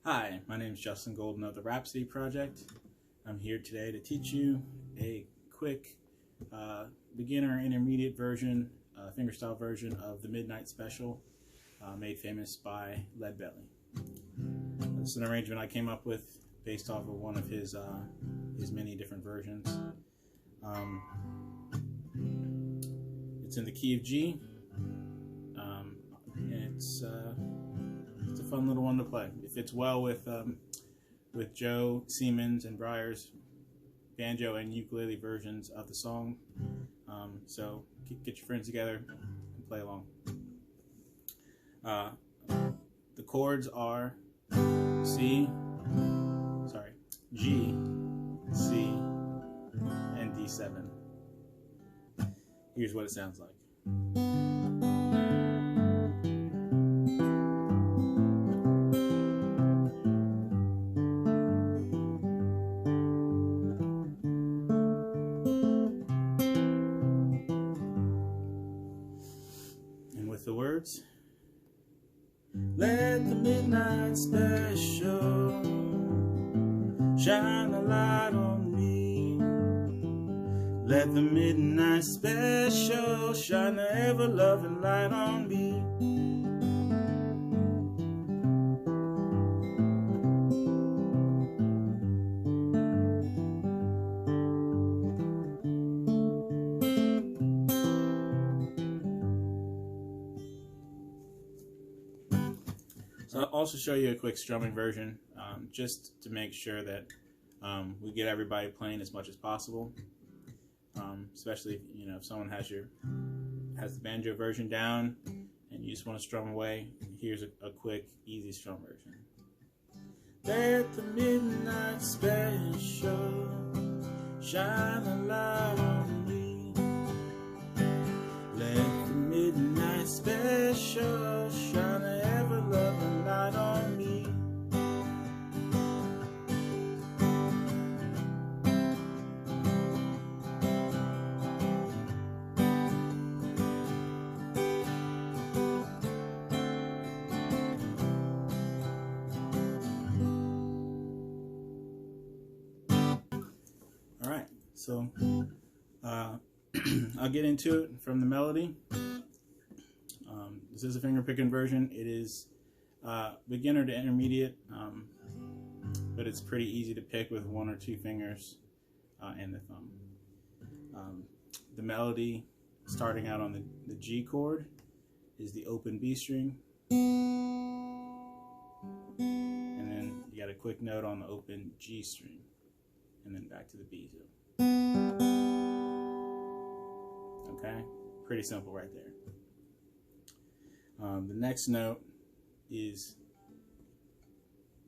Hi, my name is Justin Golden of the Rhapsody Project. I'm here today to teach you a quick beginner intermediate version, fingerstyle version of the Midnight Special, made famous by Leadbelly. This is an arrangement I came up with based off of one of his many different versions. It's in the key of G, and it's a fun little one to play. It fits well with Joe Siemens and Briar's banjo and ukulele versions of the song. So get your friends together and play along. The chords are G, C, and D7. Here's what it sounds like. And with the words, let the midnight special shine a light on me. Let the midnight special shine the ever-loving light on me. So I'll also show you a quick strumming version, just to make sure that we get everybody playing as much as possible. Especially if someone has the banjo version down and you just want to strum away. Here's a quick, easy strum version. Let the midnight special shine a light on me. Let the midnight special shine an ever-loving light on me. All right, so I'll get into it from the melody. This is a finger picking version. It is beginner to intermediate, but it's pretty easy to pick with one or two fingers and the thumb. The melody, starting out on the G chord, is the open B string, and then you got a quick note on the open G string, and then back to the B. Okay, pretty simple right there. The next note is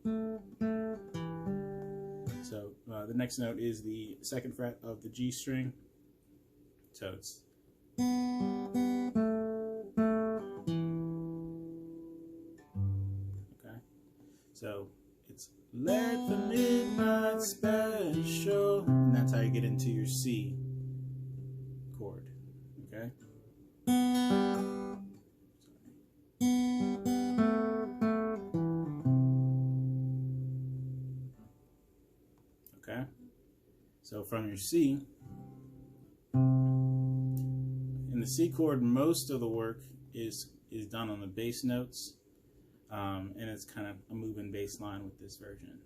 the next note is the second fret of the G string. So it's okay. So it's let the midnight special, and that's how you get into your C chord. Okay. Okay, so from your C, in the C chord, most of the work is done on the bass notes, and it's kind of a moving bass line with this version.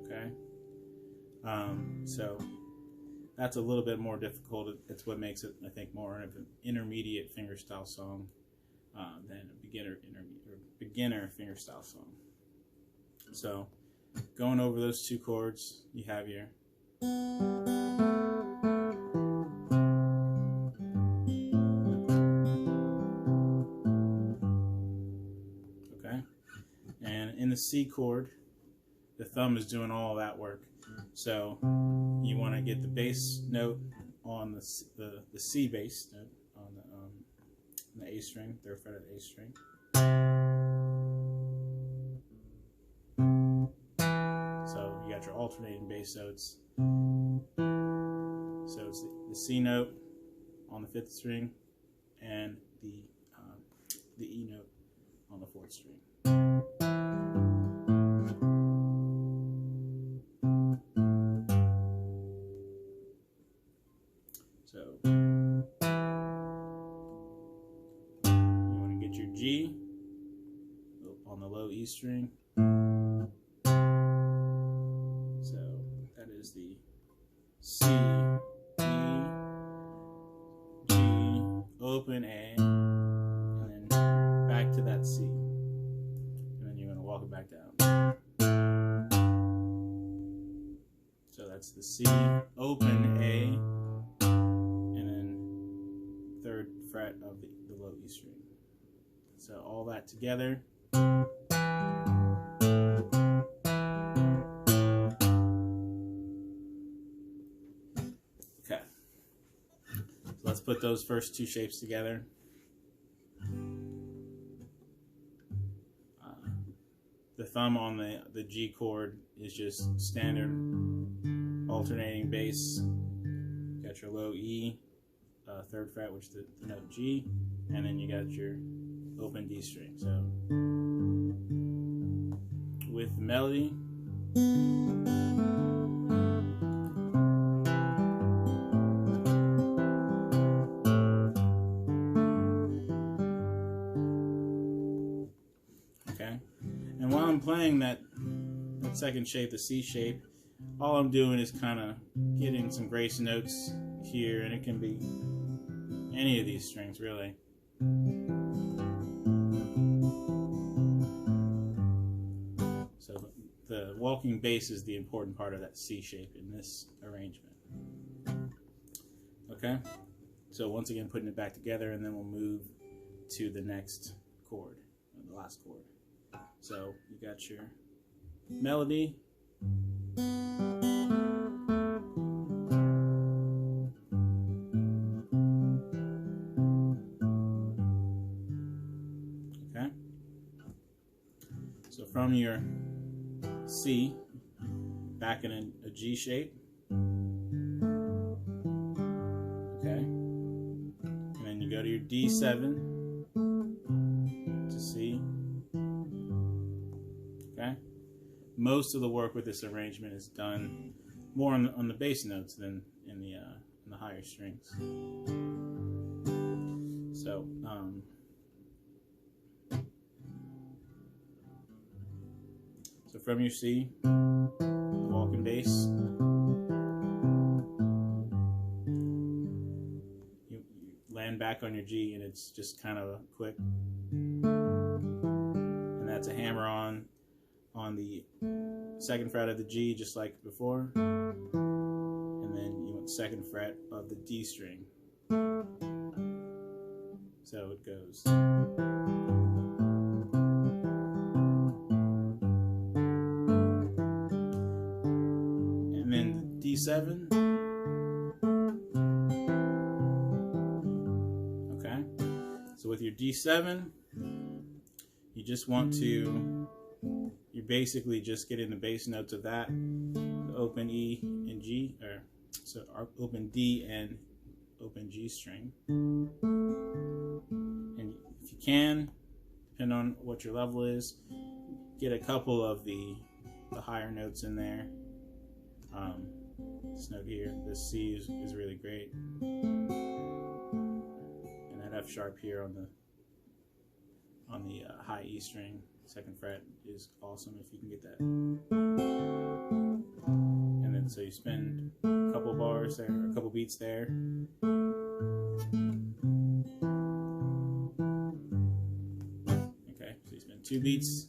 Okay, so that's a little bit more difficult. It's what makes it, I think, more of an intermediate fingerstyle song than a beginner fingerstyle song. So, going over those two chords, you have your okay, and in the C chord, the thumb is doing all that work. So you want to get the bass note on the C bass note on the A string, third fret of the A string. So you got your alternating bass notes. So it's the C note on the 5th string, and the E note on the 4th string. So you want to get your G on the low E string. So that is the C, E, G, open A, and then back to that C. And then you're going to walk it back down. So that's the C, open A, and then 3rd fret of the low E string. So all that together. Okay. So let's put those first 2 shapes together. The thumb on the G chord is just standard alternating bass. You got your low E, 3rd fret, which is the note G, and then you got your open D string. So with the melody, okay. And while I'm playing that second shape, the C shape, all I'm doing is kind of getting some grace notes here, and it can be any of these strings really. So the walking bass is the important part of that C shape in this arrangement. Okay, so once again putting it back together, and then we'll move to the next chord, the last chord. So you got your melody. Okay. So from your C, back in a G shape. Okay. And then you go to your D7 to C. Okay. Most of the work with this arrangement is done more on the bass notes than in the higher strings. So so from your C, walking bass, you land back on your G, and it's just kind of quick, and that's a hammer on the 2nd fret of the G, just like before, and then you want 2nd fret of the D string. So it goes. And then the D7. Okay. So with your D7, you just want to, you're basically just getting the bass notes of that, the open E and G, or so open D and open G string. And if you can, depending on what your level is, get a couple of the higher notes in there. This note here, this C is really great, and that F sharp here on the high E string, 2nd fret, is awesome if you can get that. And then so you spend a couple bars there, or a couple beats there. Okay, so you spend 2 beats.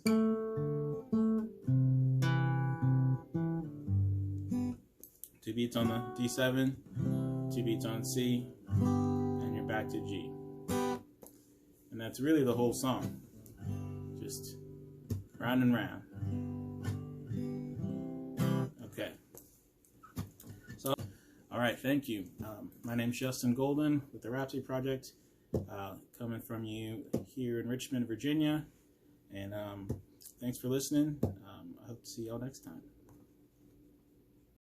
2 beats on the D7, 2 beats on C, and you're back to G. And that's really the whole song. Just round and round. Okay. So, all right, thank you. My name's Justin Golden with the Rhapsody Project, coming from you here in Richmond, Virginia. And thanks for listening. I hope to see y'all next time.